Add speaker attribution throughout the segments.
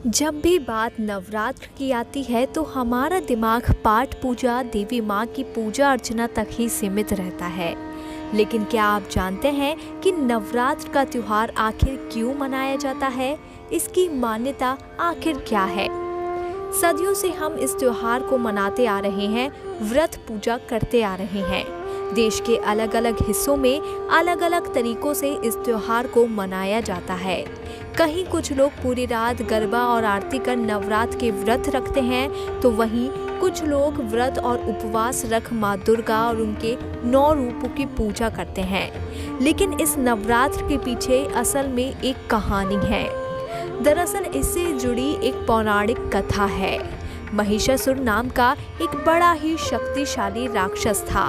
Speaker 1: जब भी बात नवरात्र की आती है तो हमारा दिमाग पाठ पूजा, देवी माँ की पूजा अर्चना तक ही सीमित रहता है। लेकिन क्या आप जानते हैं कि नवरात्र का त्योहार आखिर क्यों मनाया जाता है? इसकी मान्यता आखिर क्या है? सदियों से हम इस त्योहार को मनाते आ रहे हैं, व्रत पूजा करते आ रहे हैं। देश के अलग अलग हिस्सों में अलग अलग तरीकों से इस त्योहार को मनाया जाता है। कहीं कुछ लोग पूरी रात गरबा और आरती कर नवरात्र के व्रत रखते हैं, तो वहीं कुछ लोग व्रत और उपवास रख माँ दुर्गा और उनके 9 रूपों की पूजा करते हैं। लेकिन इस नवरात्र के पीछे असल में एक कहानी है। दरअसल इससे जुड़ी एक पौराणिक कथा है। महिषासुर नाम का एक बड़ा ही शक्तिशाली राक्षस था।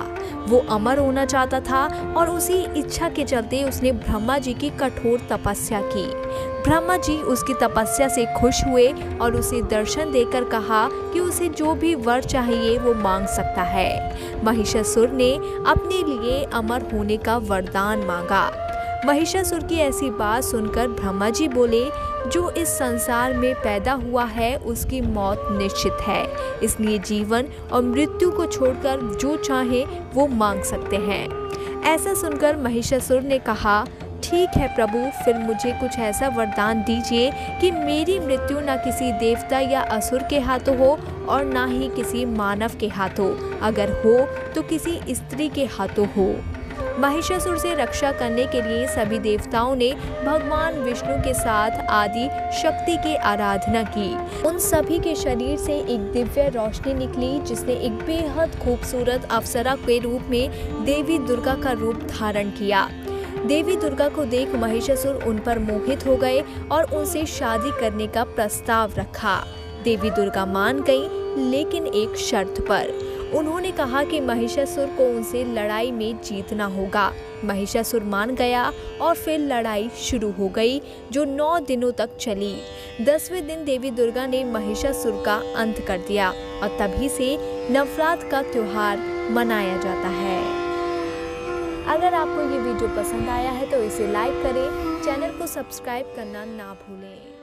Speaker 1: वो अमर होना चाहता था और उसी इच्छा के चलते उसने ब्रह्मा जी की कठोर तपस्या की। ब्रह्मा जी उसकी तपस्या से खुश हुए और उसे दर्शन देकर कहा कि उसे जो भी वर चाहिए वो मांग सकता है। महिषासुर ने अपने लिए अमर होने का वरदान मांगा। महिषासुर की ऐसी बात सुनकर ब्रह्मा जी बोले, जो इस संसार में पैदा हुआ है उसकी मौत निश्चित है, इसलिए जीवन और मृत्यु को छोड़कर जो चाहे वो मांग सकते हैं। ऐसा सुनकर महिषासुर ने कहा, ठीक है प्रभु, फिर मुझे कुछ ऐसा वरदान दीजिए कि मेरी मृत्यु न किसी देवता या असुर के हाथों हो और ना ही किसी मानव के हाथों, अगर हो तो किसी स्त्री के हाथों हो। महिषासुर से रक्षा करने के लिए सभी देवताओं ने भगवान विष्णु के साथ आदि शक्ति की आराधना की। उन सभी के शरीर से एक दिव्य रोशनी निकली, जिसने एक बेहद खूबसूरत अप्सरा के रूप में देवी दुर्गा का रूप धारण किया। देवी दुर्गा को देख महिषासुर उन पर मोहित हो गए और उनसे शादी करने का प्रस्ताव रखा। देवी दुर्गा मान गई, लेकिन एक शर्त पर। उन्होंने कहा कि महिषासुर को उनसे लड़ाई में जीतना होगा। महिषासुर मान गया और फिर लड़ाई शुरू हो गई, जो 9 दिनों तक चली। 10वें दिन देवी दुर्गा ने महिषासुर का अंत कर दिया और तभी से नवरात्र का त्योहार मनाया जाता है। अगर आपको ये वीडियो पसंद आया है तो इसे लाइक करें, चैनल को सब्सक्राइब करना ना भूलें।